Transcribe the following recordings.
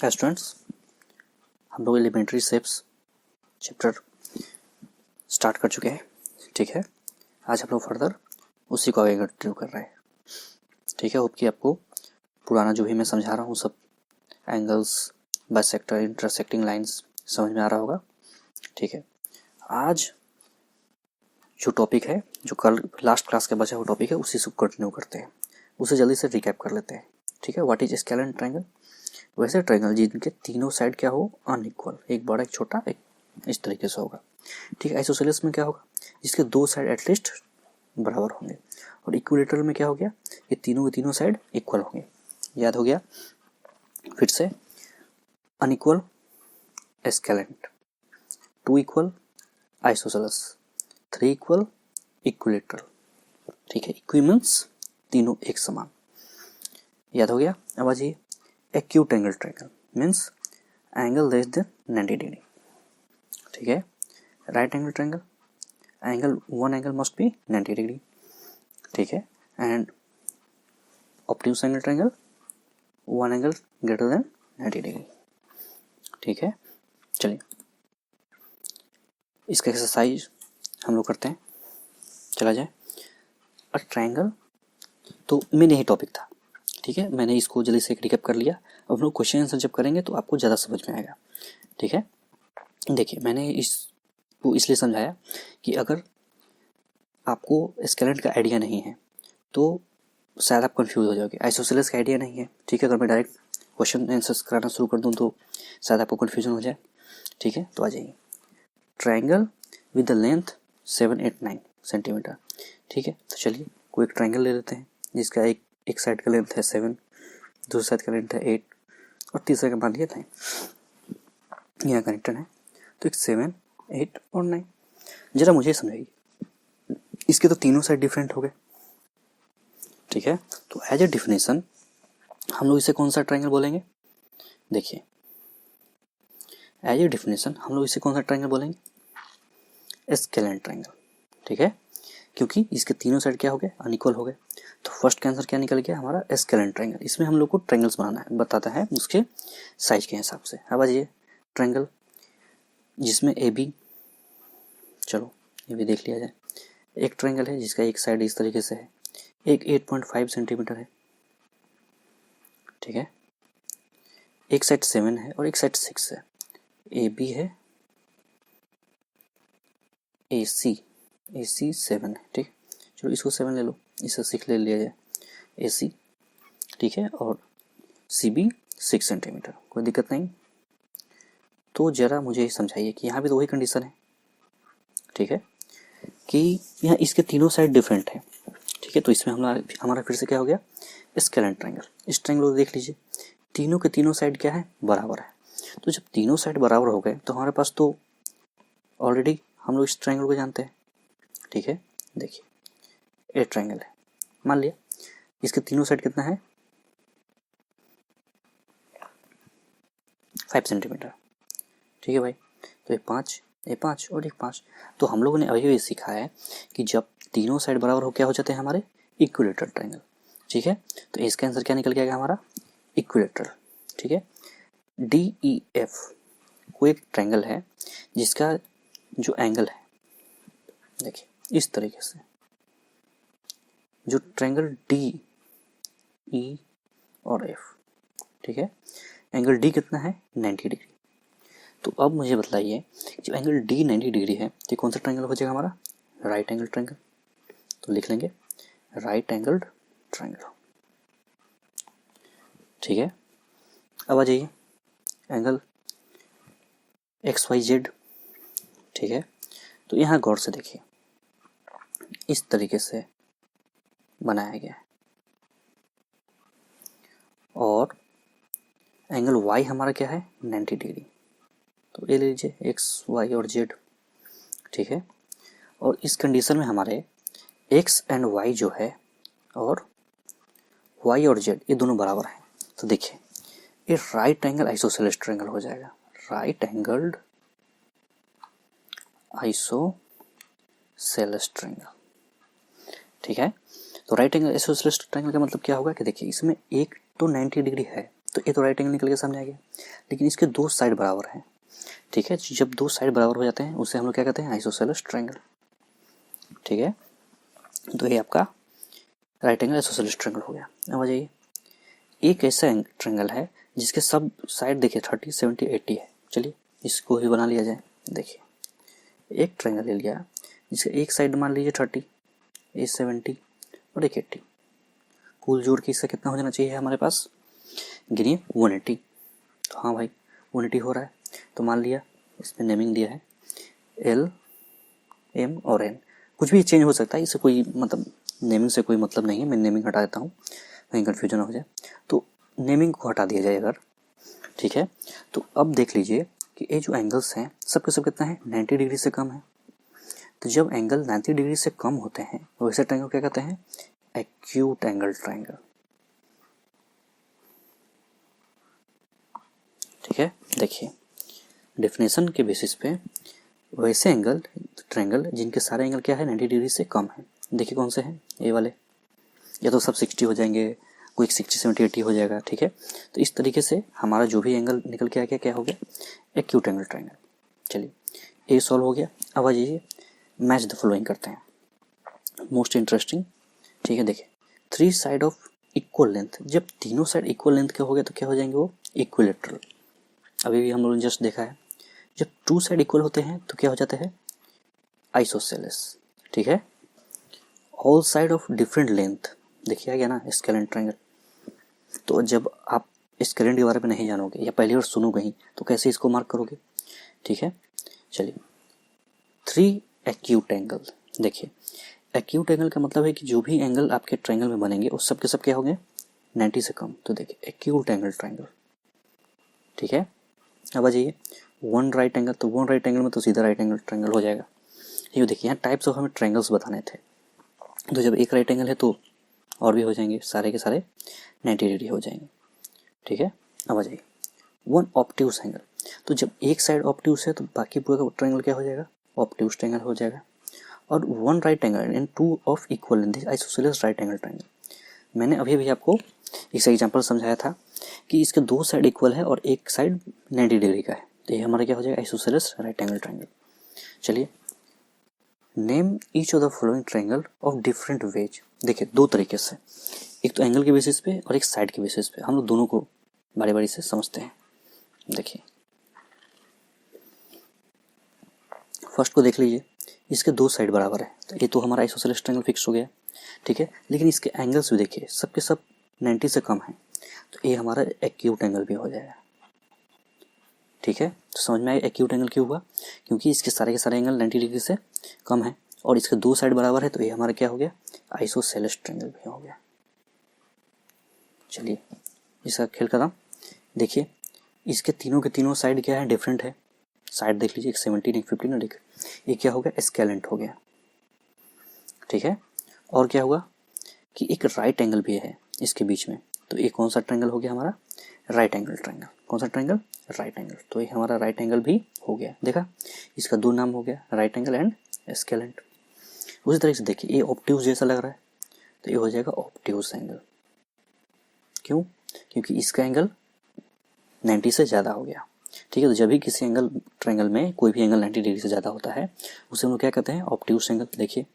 Students, हम लोग elementary shapes chapter start कर चुके हैं। ठीक है, आज हम लोग फर्दर उसी को आगे कंटिन्यू कर रहे हैं। ठीक है, होप कि आपको पुराना जो भी मैं समझा रहा हूँ सब एंगल्स, बाइसेक्टर, इंटरसेक्टिंग लाइंस समझ में आ रहा होगा। ठीक है, आज जो टॉपिक है, जो कल लास्ट क्लास के बचा हुआ टॉपिक है, उसी से कंटिन्यू करते हैं। उसे जल्दी से रिकैप कर लेते हैं। ठीक है, व्हाट इज स्केलर ट्रायंगल? वैसे ट्रायंगल जिनके तीनों साइड क्या हो, अनइक्वल, एक बड़ा एक छोटा, एक इस तरीके से होगा। ठीक है, आइसोसेलेस में क्या होगा, जिसके दो साइड एटलीस्ट बराबर होंगे। और इक्विलेटरल में क्या हो गया, ये तीनों के तीनों साइड इक्वल होंगे। याद हो गया? फिर से, unequal scalene, two equal isosceles, three equal equilateral. ठीक है, इक्विमेंस तीनों एक समान। याद हो गया? अब आ जाइए, acute angle triangle means angle less than 90 degree. ठीक है, right angle triangle, angle one angle must be 90 degree. ठीक है, and obtuse angle triangle, one angle greater than 90 degree. ठीक है, चलिए इसका एक्सरसाइज हम लोग करते हैं। चला जाए। अ ट्रायंगल तो मेन यही टॉपिक था। ठीक है, मैंने इसको जल्दी से रिकैप कर लिया। अब हम लोग क्वेश्चन आंसर जब करेंगे तो आपको ज़्यादा समझ में आएगा। ठीक है, देखिए मैंने इसको इसलिए समझाया कि अगर आपको स्केलेंट का आइडिया नहीं है तो शायद आप कंफ्यूज हो जाओगे। आइसोसेलेस का आइडिया नहीं है, ठीक है, अगर मैं डायरेक्ट क्वेश्चन आंसर्स कराना शुरू कर दूं तो शायद आपको कन्फ्यूजन हो जाए। ठीक है, तो आ जाइए। Triangle with the length 7, 8, 9 centimetre. ठीक है, तो चलिए कोई एक ट्रायंगल ले लेते हैं जिसका एक साइड का लेंथ है 7, दूसरी साइड का लेंथ है 8 और तीसरे का मान लिया 9। यहाँ कनेक्टेड है, तो एक 7, 8 और 9। जरा मुझे समझाइए, इसके तो तीनों साइड डिफरेंट हो गए। ठीक है, तो एज ए डिफिनेशन हम लोग इसे कौन सा ट्रायंगल बोलेंगे? देखिए, एज ए डिफिनेशन हम लोग इसे कौन सा ट्रायंगल बोलेंगे? Scalant triangle. ठीक है, क्योंकि इसके तीनों साइड क्या हो गए, अनइक्वल हो गए। तो फर्स्ट का आंसर क्या निकल गया हमारा? Scalant triangle. इसमें हम लोग को ट्रायंगल्स बनाना है, बताता है उसके साइज के हिसाब से। अब आ जाइए, ट्रायंगल जिसमें ए बी, चलो ये भी देख लिया जाए। एक ट्रायंगल है जिसका एक साइड इस तरीके से है, एक 8.5 सेंटीमीटर है। ठीक है, एक साइड 7 है और एक साइड 6 है। ए बी है, ए सी 7 है। ठीक, चलो इसको 7 ले लो, इसे 6 ले लिया जाए, ए सी। ठीक है, और सी बी 6 सेंटीमीटर, कोई दिक्कत नहीं। तो जरा मुझे समझाइए कि यहाँ भी तो वही कंडीशन है। ठीक है, कि यहाँ इसके तीनों साइड डिफरेंट है। ठीक है, तो इसमें हमारा फिर से क्या हो गया? Scalant triangle. इस ट्रायंगल को देख लीजिए, तीनों के तीनों साइड क्या है? बराबर है। तो जब तीनों साइड बराबर हो गए तो हमारे पास तो ऑलरेडी हम लोग इस ट्रायंगल को जानते हैं। ठीक है, देखिए ए ट्रायंगल है, मान लिया इसके तीनों साइड कितना है? 5 सेंटीमीटर। ठीक है भाई, तो एक 5 और एक 5। तो हम लोगों ने अभी भी सीखा है कि जब तीनों साइड बराबर हो क्या हो जाते हैं हमारे? Equilateral triangle. ठीक है, तो इसका आंसर क्या निकल गया हमारा? इक्विलेटरल। ठीक है, DEF कोई एक ट्रायंगल है जिसका जो एंगल है, देखिए इस तरीके से, जो ट्रायंगल डी, ई और एफ। ठीक है, एंगल डी कितना है? 90 डिग्री। तो अब मुझे बताइए, जो एंगल डी 90 डिग्री है तो कौन सा ट्रायंगल हो जाएगा हमारा? Right angle triangle. तो लिख लेंगे राइट एंगल्ड ट्रायंगल। ठीक है, अब आ जाइए एंगल XYZ। ठीक है, तो यहाँ गौर से देखिए, इस तरीके से बनाया गया है। और एंगल Y हमारा क्या है? 90 डिग्री। तो ये ले लीजिए X, Y और Z। ठीक है, और इस कंडीशन में हमारे X एंड Y जो है और Y और Z ये दोनों बराबर हैं। तो देखिए ये राइट एंगल आइसोसेलेस ट्रायंगल हो जाएगा, राइट एंगल्ड आइसोसेलेस ट्रायंगल। ठीक है, तो राइट एंगल आइसोसेलेस ट्रायंगल का मतलब क्या होगा कि देखिए इसमें एक तो 90 डिग्री है तो ये तो राइट एंगल निकल के सामने आ गया। लेकिन इसके दो साइड बराबर हैं, ठीक है। जब दो साइड बराबर हो जाते हैं उसे हम लोग क्या कहते हैं, आइसोसेलेस ट्रायंगल, ठीक है। तो ये आपका राइट एंगल आइसोसेलेस ट्रायंगल हो गया। अब आ जाइए, एक ऐसा ट्रायंगल है जिसके सब साइड देखिए 30, 70, 80 है। चलिए इसको ही बना लिया जाए। देखिए एक ट्रायंगल ले लिया जिसका एक साइड मान लीजिए 30, एक 70 और एक 80, कुल जोड़ के इसका कितना हो जाना चाहिए हमारे पास, गिनिए 180। तो हाँ भाई 180 हो रहा है। तो मान लिया इसमें नेमिंग दिया है L, M और N, कुछ भी चेंज हो सकता है, इससे कोई मतलब नेमिंग से कोई मतलब नहीं है। मैं नेमिंग हटा देता हूँ कहीं कन्फ्यूजन हो जाए, तो नेमिंग को हटा दिया जाए अगर, ठीक है। तो अब देख लीजिए कि ये जो एंगल्स हैं सबके सब कितना है, 90 डिग्री से कम है। तो जब एंगल 90 डिग्री से कम होते हैं वैसे ट्रायंगल क्या कहते हैं, एक्यूट एंगल ट्रायंगल, ठीक है। देखिए डेफिनेशन के बेसिस पे वैसे एंगल ट्रायंगल जिनके सारे एंगल क्या है 90 डिग्री से कम है। देखिए कौन से हैं ये वाले, या तो सब 60 हो जाएंगे, कोई 60, 70, 80 हो जाएगा, ठीक है। तो इस तरीके से हमारा जो भी एंगल निकल के आ गया क्या हो गया, एक्यूट एंगल ट्रायंगल। चलिए ये सॉल्व हो गया। अब आ जाइए मैच द फॉलोइंग करते हैं, मोस्ट इंटरेस्टिंग, ठीक है। देखिए 3 साइड ऑफ इक्वल लेंथ, जब तीनों साइड इक्वल लेंथ के हो गए तो क्या हो जाएंगे वो, इक्विलेटरल। अभी भी हम लोगों ने जस्ट देखा है, जब 2 साइड इक्वल होते हैं तो क्या हो जाता है, आइसोसेलेस, ठीक है। All side of different length, देखिए आ गया ना स्केलेंट ट्रायंगल। तो जब आप स्केलेंट के बारे में नहीं जानोगे या पहली बार सुनोगे ही तो कैसे इसको मार्क करोगे, ठीक है। चलिए 3 एक्यूट एंगल, देखिए एक्यूट एंगल का मतलब है कि जो भी एंगल आपके ट्रायंगल में बनेंगे उस सब के सब क्या होंगे 90 से कम। तो देखिए एक्यूट एंगल ट्रायंगल, ठीक है। अब आ जाइए 1 राइट एंगल, तो 1 राइट एंगल में तो सीधा राइट एंगल ट्रायंगल हो जाएगा। ये देखिए यहाँ टाइप्स ऑफ हमें ट्रायंगल्स बताने थे, तो जब एक राइट एंगल है तो और भी हो जाएंगे, सारे के सारे 90 डिग्री हो जाएंगे, ठीक है। अब आ जाइए 1 ऑब्ट्यूज एंगल, तो जब एक साइड ऑब्ट्यूज है तो बाकी पूरा ट्रायंगल क्या हो जाएगा, ऑब्ट्यूज ट्रायंगल हो जाएगा। और 1 right angle and 2 of equal length isosceles right angle triangle. मैंने अभी भी आपको इस एग्जांपल समझाया था कि इसके 2 साइड इक्वल है और एक साइड 90 डिग्री का है, तो ये हमारा क्या हो जाएगा, आइसोसेलेस राइट एंगल ट्रायंगल। चलिए name each of the following triangle of different ways. देखिए 2 तरीके से, एक तो एंगल के बेसिस पे और एक साइड के बेसिस पे, हम लोग दोनों को बारी बारी से समझते हैं। देखिए फर्स्ट को देख लीजिए, इसके 2 साइड बराबर है तो ये तो हमारा आइसोसेलेस ट्रायंगल फिक्स हो गया, ठीक है। लेकिन इसके एंगल्स भी देखिए सबके सब 90 से कम है, तो ये हमारा एक्यूट एंगल भी हो जाएगा, ठीक है। तो समझ में आया एक्यूट एंगल क्यों हुआ, क्योंकि इसके सारे के सारे एंगल 90 डिग्री से कम है और इसके 2 साइड बराबर है, तो ये हमारा क्या हो गया, आइसोसेलेस ट्रायंगल भी हो गया। चलिए इसका खेल खत्म। देखिए इसके तीनों के तीनों साइड क्या है, डिफरेंट है। साइड देख लीजिए, एक 17, एक 15 और ये क्या हो गया, स्केलेंट हो गया, ठीक है। और क्या हुआ कि एक राइट एंगल भी है इसके बीच में, तो ये कौन सा ट्रायंगल हो गया हमारा, राइट एंगल ट्रायंगल। कौन सा ट्रायंगल, राइट एंगल। तो ये हमारा राइट एंगल भी हो गया, देखा इसका 2 नाम हो गया, राइट एंगल एंड स्केलेंट। उसी तरह से देखिए ये ऑब्ट्यूज जैसा लग रहा है, तो ये हो जाएगा ऑब्ट्यूज एंगल। क्यों, क्योंकि इसका एंगल 90 से ज़्यादा हो गया, ठीक है। तो जब भी किसी एंगल ट्रायंगल में कोई भी एंगल 90 डिग्री से ज़्यादा होता है उसे हम लोग क्या कहते हैं, ऑब्ट्यूज एंगल। देखिए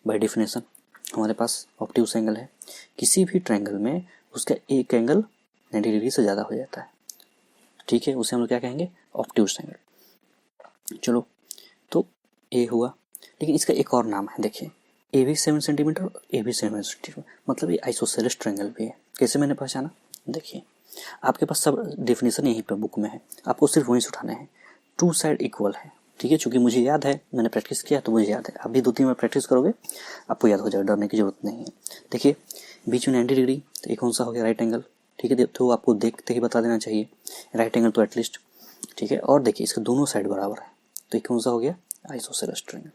बाय डेफिनेशन हमारे पास ऑब्ट्यूज एंगल है, किसी भी ट्रायंगल में उसका एक एंगल 90 डिग्री से ज़्यादा हो जाता है, ठीक है, उसे हम लोग क्या कहेंगे, ऑब्ट्यूज एंगल। चलो तो ये हुआ, लेकिन इसका एक और नाम है, देखिए ए भी 7 सेंटीमीटर और ए भी 7 सेंटीमीटर, मतलब ये आइसोसेलेस ट्रायंगल भी है। कैसे मैंने पहचाना, देखिए आपके पास सब डेफिनेशन यहीं पर बुक में है, आपको सिर्फ वहीं से उठाने हैं। 2 साइड इक्वल है, ठीक है, चूंकि मुझे याद है, मैंने प्रैक्टिस किया तो मुझे याद है। आप भी 2-3 बार प्रैक्टिस करोगे आपको याद हो जाएगा, डरने की जरूरत नहीं है। देखिए बीच में 90 डिग्री, तो ये कौन सा हो गया, राइट एंगल, ठीक है। तो आपको देखते ही बता देना चाहिए राइट एंगल तो एटलीस्ट, ठीक है। और देखिए इसके दोनों साइड बराबर है, तो ये कौन सा हो गया, आइसोसेलेस ट्रायंगल।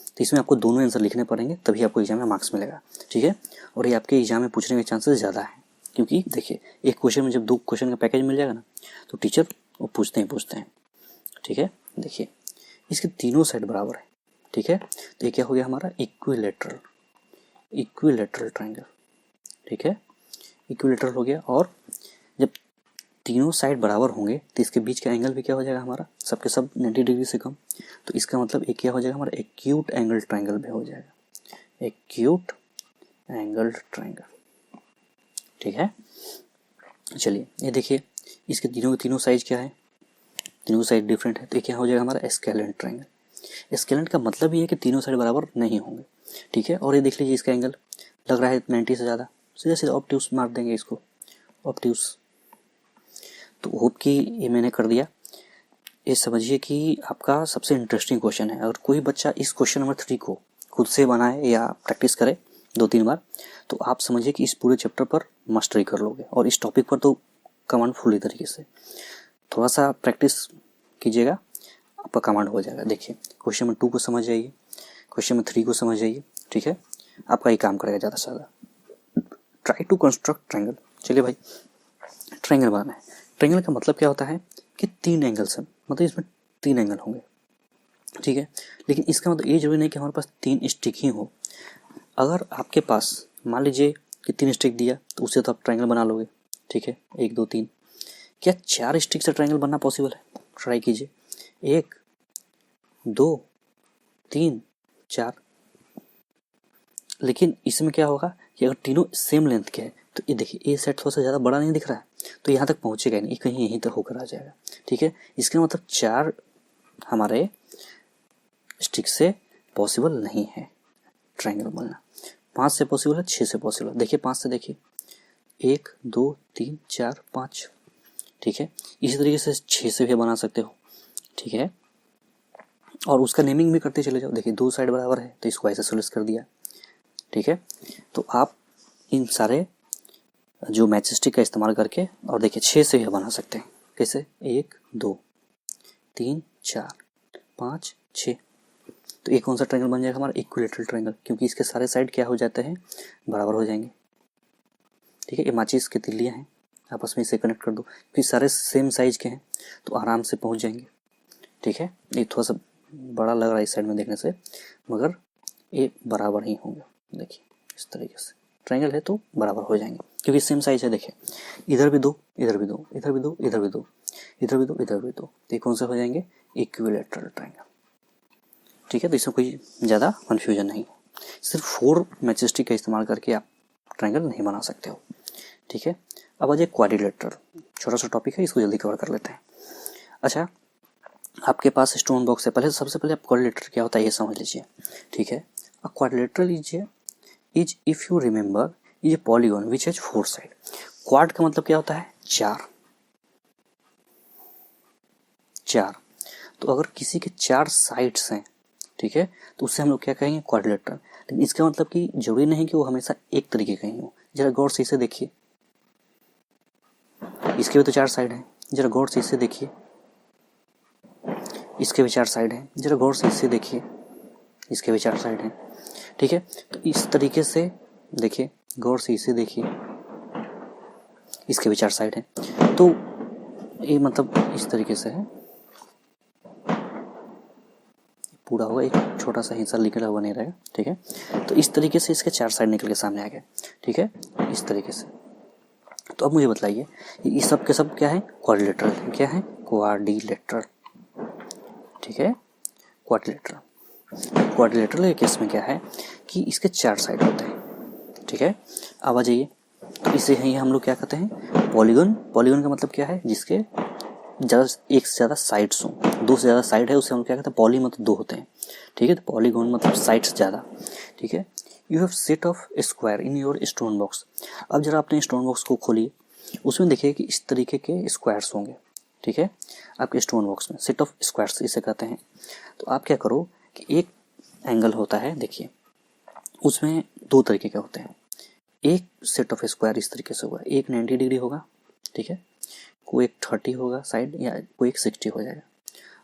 तो इसमें आपको दोनों आंसर लिखने पड़ेंगे तभी आपको एग्जाम में मार्क्स मिलेगा, ठीक है। और ये आपके एग्जाम में पूछने के चांसेस ज़्यादा है, क्योंकि देखिए एक क्वेश्चन में जब 2 क्वेश्चन का पैकेज मिल जाएगा ना तो टीचर वो पूछते हैं, ठीक है। देखिए इसके तीनों साइड बराबर है, ठीक है। तो ये क्या हो गया हमारा, इक्विलेटरल ट्रायंगल, ठीक है, इक्विलेटरल हो गया। और जब तीनों साइड बराबर होंगे तो इसके बीच का एंगल भी क्या हो जाएगा हमारा, सबके सब 90 डिग्री से कम। तो इसका मतलब एक क्या हो जाएगा हमारा, एक्यूट एंगल ट्रायंगल भी हो जाएगा, एक्यूट एंगल ट्रायंगल। ठीक है, चलिए ये देखिए, इसके तीनों साइज क्या है, तीनों साइड डिफरेंट है, तो ये क्या हो जाएगा हमारा, स्केलेंट ट्रायंगल। स्केलेंट का मतलब ये है कि तीनों साइड बराबर नहीं होंगे। ठीक है, और ये देख लीजिए इसका एंगल लग रहा है 90 से ज़्यादा, सीधा सीधा ऑब्ट्यूस मार देंगे इसको, ऑब्ट्यूस। तो होप कि ये मैंने कर दिया। ये समझिए कि आपका सबसे इंटरेस्टिंग क्वेश्चन है। अगर कोई बच्चा इस क्वेश्चन नंबर 3 को खुद से बनाए या प्रैक्टिस करे 2-3 बार, तो आप समझिए कि इस पूरे चैप्टर पर मास्टरी कर लोगे, और इस टॉपिक पर तो कमांड फुली तरीके से। थोड़ा सा प्रैक्टिस कीजिएगा, आपका कमांड हो जाएगा। देखिए क्वेश्चन नंबर 2 को समझ जाइए, क्वेश्चन नंबर 3 को समझ जाइए। ठीक है, आपका ये काम करेगा ज़्यादा से ज़्यादा। Try to construct triangle. चलिए भाई, ट्रायंगल बनाना है। ट्रायंगल का मतलब क्या होता है कि 3 एंगल्स हैं, मतलब इसमें 3 एंगल होंगे। ठीक है, लेकिन इसका मतलब ये जरूरी नहीं कि हमारे पास 3 स्टिक ही हो। अगर आपके पास मान लीजिए कि 3 स्टिक दिया, तो उससे तो आप ट्रायंगल बना लोगे। ठीक है, 1 2 3। क्या 4 स्टिक से ट्रायंगल बनना पॉसिबल है? ट्राई कीजिए, 1 2 3 4। लेकिन इसमें क्या होगा कि अगर तीनों सेम लेंथ के हैं, तो ये देखिए ये सेट थोड़ा सा ज़्यादा बड़ा नहीं दिख रहा है, तो यहाँ तक पहुँचेगा नहीं, कहीं यहीं तक होकर आ जाएगा। ठीक है, इसका मतलब 4 हमारे स्टिक से पॉसिबल नहीं है ट्रायंगल बनना। 5 से पॉसिबल है, 6 से पॉसिबल है। देखिए 5 से देखिए, 1 2 3 4 5। ठीक है, इसी तरीके से 6 से भी बना सकते हो। ठीक है, और उसका नेमिंग भी करते चले जाओ। देखिए 2 साइड बराबर है, तो इसको आइसोसेलेस कर दिया। ठीक है, तो आप इन सारे जो मैच स्टिक का इस्तेमाल करके, और देखिए 6 से भी बना सकते हैं। कैसे, 1 2 3 4 5 6। तो ये कौन सा ट्रायंगल बन जाएगा हमारा, इक्विलैटरल ट्रायंगल, क्योंकि इसके सारे साइड क्या हो जाते हैं, बराबर हो जाएंगे। ठीक है, ये माचिस की तिल्लियाँ हैं, आपस में इसे कनेक्ट कर दो, क्योंकि सारे सेम साइज के हैं, तो आराम से पहुंच जाएंगे। ठीक है, ये थोड़ा सा बड़ा लग रहा है इस साइड में देखने से, मगर ये बराबर ही होंगे। देखिए इस तरीके से ट्रायंगल है तो बराबर हो जाएंगे, क्योंकि सेम साइज है। देखिए इधर भी 2, इधर भी 2, इधर भी 2, इधर भी 2, इधर भी 2, इधर भी 2, तो ये कौन से हो जाएंगे, इक्विलैटरल ट्रायंगल। ठीक है, तो इसमें कोई ज़्यादा कन्फ्यूजन नहीं है। सिर्फ 4 मैच स्टिक का इस्तेमाल करके आप ट्रायंगल नहीं बना सकते हो। ठीक है, अब आ जाए क्वाड्रिलेटरल। छोटा सा टॉपिक है, इसको जल्दी कवर कर लेते हैं। अच्छा, आपके पास स्टोन बॉक्स है, पहले सबसे पहले आप क्वाड्रिलेटरल क्या होता है ये समझ लीजिए। ठीक है, अ quadrilateral is if you remember is a polygon which has 4 side. Quad का मतलब क्या होता है, 4। तो अगर किसी के 4 साइड्स हैं, ठीक है, तो उससे हम लोग क्या कहेंगे, क्वाड्रिलेटरल। लेकिन इसका मतलब कि जरूरी नहीं कि वो हमेशा एक तरीके का ही हो। जरा गौर से इसे देखिए, इसके भी तो 4 साइड हैं, जरा गौर से इसे देखिए। इसके भी 4 साइड हैं, जरा गौर से इसे देखिए। इसके भी 4 साइड हैं। ठीक है, तो इस तरीके से देखिए, गौर से इसे देखिए, इसके भी 4 साइड हैं। तो ये मतलब इस तरीके से है, पूरा होगा, एक छोटा सा हिस्सा निकला हुआ नहीं रहेगा। ठीक है, तो इस तरीके से इसके 4 साइड निकल के सामने आ गए। ठीक है, इस तरीके से। तो अब मुझे बताइए, ये सब के सब क्या है, क्वाड्रिलेटरल। क्या है, क्वाड्रिलेटरल। ठीक है, क्वाड्रिलेटरल के केस में क्या है कि इसके 4 साइड होते हैं। ठीक है, अब आ जाइए, तो इसे ही हम लोग क्या कहते हैं, पॉलीगन। पॉलीगन का मतलब क्या है, जिसके ज़्यादा, एक से ज़्यादा साइड्स हों। 2 से ज़्यादा साइड है उसे हम क्या कहते हैं, पॉली मतलब 2 होते हैं। ठीक है, तो पॉलीगॉन मतलब साइड्स ज़्यादा। ठीक है, you have set of square in your stone box. अब जरा अपने स्टोन बॉक्स को खोलिए, उसमें देखिए कि इस तरीके के स्क्वायर्स होंगे। ठीक है, आपके स्टोन बॉक्स में सेट ऑफ स्क्वायर्स इसे कहते हैं। तो आप क्या करो कि एक एंगल होता है, देखिए उसमें 2 तरीके के होते हैं। एक सेट ऑफ स्क्वायर इस तरीके से होगा, एक 90 डिग्री होगा। ठीक है, कोई एक 30 होगा साइड, या कोई एक 60 हो जाएगा।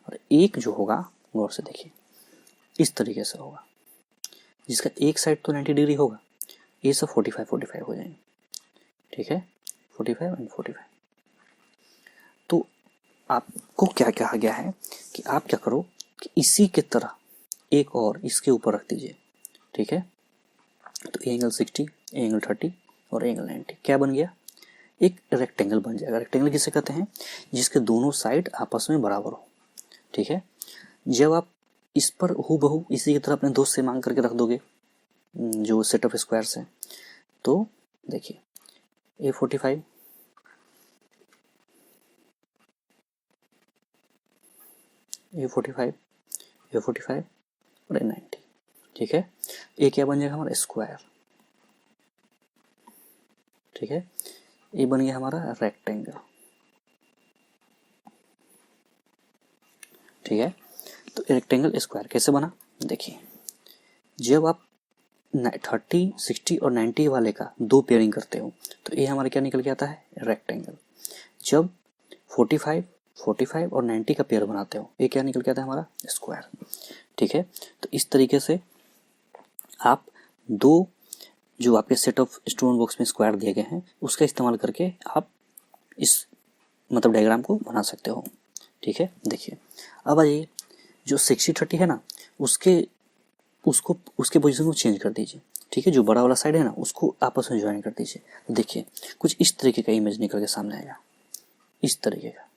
और एक जो होगा, गौर से देखिए, इस तरीके से होगा, जिसका एक साइड तो 90 डिग्री होगा। ये सब 45 हो जाएंगे। ठीक है, 45 एंड 45। तो आपको क्या कहा गया है कि आप क्या करो कि इसी के तरह एक और इसके ऊपर रख दीजिए। ठीक है, तो एंगल 60, एंगल 30 और एंगल 90 क्या बन गया, एक रेक्टेंगल बन जाएगा। रेक्टेंगल किसे कहते हैं? जिसके दोनों साइड आपस में बराबर हो, ठीक है। जब आप इस पर हूबहू इसी की तरह अपने दोस्त से मांग करके रख दोगे जो सेट ऑफ स्क्वायर्स है, तो देखिए A45, A45, A45 और A90, ठीक है। ये क्या बन जाएगा हमारा? स्क्वायर, ठीक है। ये बन गया हमारा रेक्टेंगल, ठीक है। तो रेक्टेंगल स्क्वायर कैसे बना? देखिए, जब आप 30, 60 और 90 वाले का दो पेयरिंग करते हो तो ये हमारा क्या निकल के आता है? रेक्टेंगल। जब 45, 45 और 90 का पेयर बनाते हो ये क्या निकल के आता है? हमारा स्क्वायर, ठीक है। तो इस तरीके से आप दो जो आपके सेट ऑफ स्टोन बॉक्स में स्क्वायर दिए गए हैं उसका इस्तेमाल करके आप इस मतलब डायग्राम को बना सकते हो, ठीक है। देखिए अब आइए, जो 60-30 है ना उसके पोजीशन को चेंज कर दीजिए, ठीक है। जो बड़ा वाला साइड है ना उसको आपस में ज्वाइन कर दीजिए। तो देखिए कुछ इस तरीके का इमेज निकल के सामने आएगा, इस तरीके का।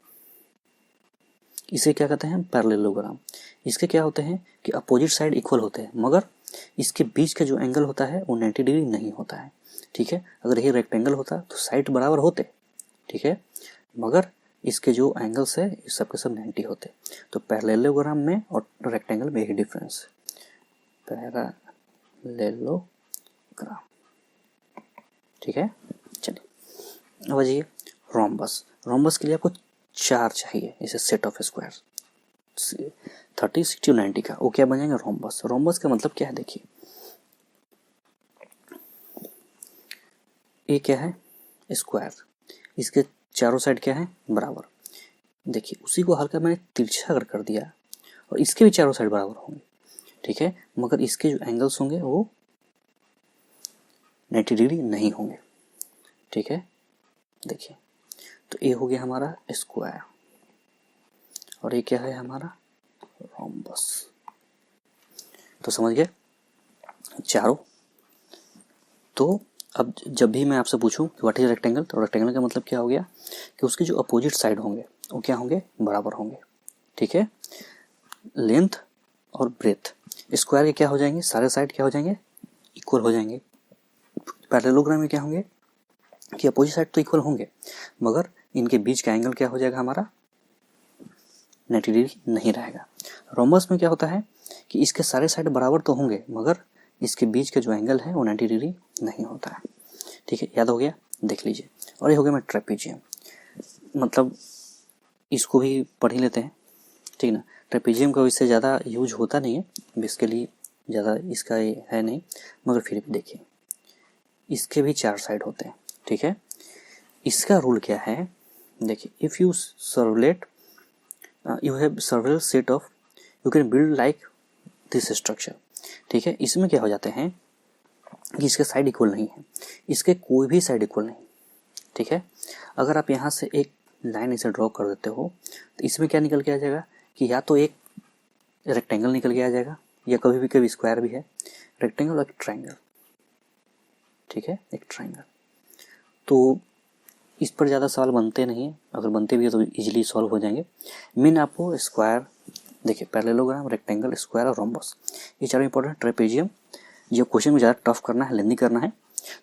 इसे क्या कहते हैं? पैरेललोग्राम। इसके क्या होते हैं कि अपोजिट साइड इक्वल होते हैं मगर इसके बीच का जो एंगल होता है वो 90 डिग्री नहीं होता है, ठीक है। अगर ये रेक्टेंगल होता तो साइड बराबर होते, ठीक है, मगर इसके जो एंगल्स है ये सब के सब 90 होते। तो पैरेललोग्राम में और रेक्टेंगल में यही डिफरेंस, पैरेललोग्राम, ठीक है। चलिए अब आ जाइए रोम्बस। रोम्बस के लिए आपको 4 चाहिए, इसे सेट ऑफ स्क्वायर 30, 60 और 90 का, वो क्या बन जाएंगे? रोम्बस। रोम्बस का मतलब क्या है? देखिए ये क्या है? स्क्वायर, इसके चारों साइड क्या है? बराबर। देखिए उसी को हल्का मैंने तिरछा कर दिया और इसके भी चारों साइड बराबर होंगे, ठीक है, मगर इसके जो एंगल्स होंगे वो 90 डिग्री नहीं होंगे, ठीक है। देखिए तो ये हो गया हमारा स्क्वायर और ये क्या है? हमारा रोम्बस। तो समझ गए चारों। तो अब जब भी मैं आपसे पूछूं कि व्हाट इज रेक्टेंगल, तो रेक्टेंगल का मतलब क्या हो गया कि उसके जो अपोजिट साइड होंगे वो क्या होंगे? बराबर होंगे, ठीक है। लेंथ और ब्रेथ स्क्वायर के क्या हो जाएंगे? सारे साइड क्या हो जाएंगे? इक्वल हो जाएंगे। पैरेललोग्राम में क्या होंगे कि अपोजिट साइड तो इक्वल होंगे मगर इनके बीच का एंगल क्या हो जाएगा? हमारा 90 डिग्री नहीं रहेगा। रोम्बस में क्या होता है कि इसके सारे साइड बराबर तो होंगे मगर इसके बीच का जो एंगल है वो 90 डिग्री नहीं होता है, ठीक है। याद हो गया? देख लीजिए। और ये हो गया मैं ट्रेपीजियम, मतलब इसको भी पढ़ ही लेते हैं, ठीक ना। ट्रेपीजियम का इससे ज़्यादा यूज होता नहीं है, बेसिकली ज़्यादा इसका है नहीं, मगर फिर भी देखिए इसके भी 4 साइड होते हैं, ठीक है। इसका रूल क्या है? देखिए if you servlet you have several set of you can build like this structure, ठीक है। इसमें क्या हो जाते हैं कि इसके साइड इक्वल नहीं है, इसके कोई भी साइड इक्वल नहीं, ठीक है। अगर आप यहाँ से एक लाइन इसे ड्रॉ कर देते हो तो इसमें क्या निकल के आ जाएगा कि या तो एक रेक्टेंगल निकल के आ जाएगा या कभी स्क्वायर भी है, रेक्टेंगल और एक ट्रायंगल, ठीक है, एक ट्रायंगल। तो इस पर ज़्यादा सवाल बनते नहीं हैं, अगर बनते भी है तो इजीली सॉल्व हो जाएंगे। मेन आपको स्क्वायर, देखिए पैरेललोग्राम, रेक्टेंगल, स्क्वायर और रोम्बस ये चारों इंपॉर्टेंट। ट्रेपेजियम जो क्वेश्चन में ज़्यादा टफ करना है, लेंदी करना है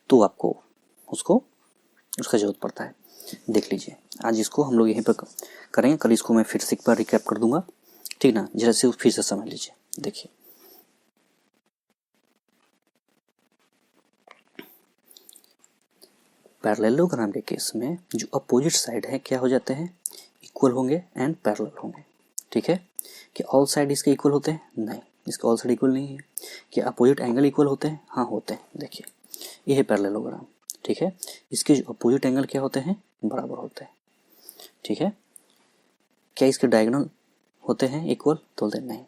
तो आपको उसका जरूरत पड़ता है। देख लीजिए आज इसको हम लोग यहीं पर करेंगे, कल इसको मैं फिर से एक बार रिकैप कर दूंगा, ठीक ना, जैसे फिर से समझ लीजिए। देखिए पैरेललोग्राम के केस में जो अपोजिट साइड है क्या हो जाते हैं? इक्वल होंगे एंड पैरेलल होंगे, ठीक है। कि ऑल साइड इसके इक्वल होते हैं? नहीं, इसके ऑल साइड इक्वल नहीं है। कि अपोजिट एंगल इक्वल होते हैं? हाँ होते हैं। देखिए ये है पैरेललोग्राम, ठीक है। इसके जो अपोजिट एंगल क्या होते हैं? बराबर होते हैं, ठीक है। क्या इसके डायगोनल होते हैं इक्वल? तो बोलते हैं नहीं।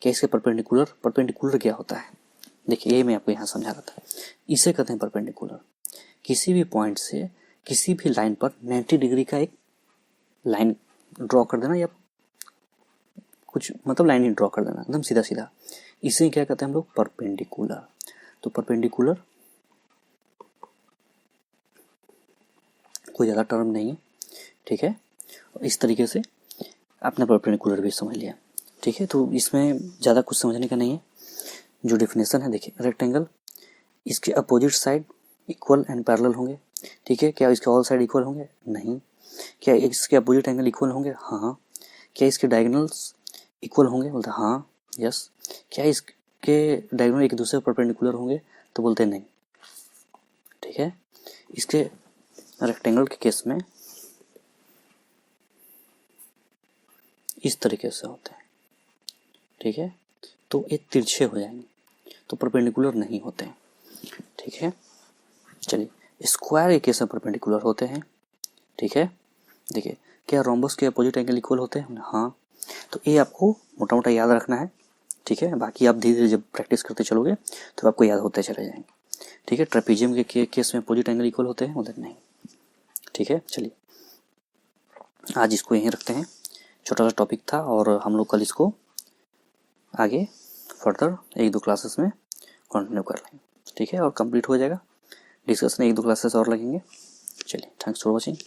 क्या इसके परपेंडिकुलर? परपेंडिकुलर क्या होता है? देखिए ये मैं आपको यहाँ समझा रहा था, इसे कहते हैं परपेंडिकुलर। किसी भी पॉइंट से किसी भी लाइन पर 90 डिग्री का एक लाइन ड्रॉ कर देना या कुछ मतलब लाइन ही ड्रॉ कर देना एकदम सीधा सीधा, इसे क्या कहते हैं हम लोग? परपेंडिकुलर। तो परपेंडिकुलर कोई ज़्यादा टर्म नहीं है, ठीक है। इस तरीके से आपने परपेंडिकुलर भी समझ लिया, ठीक है। तो इसमें ज़्यादा कुछ समझने का नहीं है। जो डेफिनेशन है देखिए, रेक्टेंगल इसके opposite side equal and parallel होंगे, ठीक है। क्या इसके ऑल साइड इक्वल होंगे? नहीं। क्या इसके अपोजिट एंगल इक्वल होंगे? हाँ। क्या इसके डायगोनल्स इक्वल होंगे? बोलते हाँ, यस। क्या इसके डायगोनल एक दूसरे परपेंडिकुलर होंगे? तो बोलते नहीं, ठीक है। इसके रेक्टेंगल के केस में इस तरीके से होते हैं, ठीक है। तो ये तिरछे हो जाएंगे, तो परपेंडिकुलर नहीं होते हैं, ठीक है। चलिए, स्क्वायर के केस में परपेंडिकुलर होते हैं, ठीक है। देखिए, क्या रोम्बस के अपोजिट एंगल इक्वल होते हैं? हाँ। तो ये आपको मोटा मोटा याद रखना है, ठीक है। बाकी आप धीरे धीरे जब प्रैक्टिस करते चलोगे तो आपको याद होते चले जाएंगे, ठीक है। ट्रेपीजियम के केस में अपोजिट एंगल इक्वल होते हैं? मतलब नहीं, ठीक है। चलिए, आज इसको यहीं रखते हैं। छोटा सा टॉपिक था और हम लोग कल इसको आगे फर्दर 1-2 क्लासेस में कंटिन्यू कर लेंगे, ठीक है। और कंप्लीट हो जाएगा डिस्कशन, 1-2 क्लासेस और लगेंगे। चलिए, थैंक्स फॉर वॉचिंग।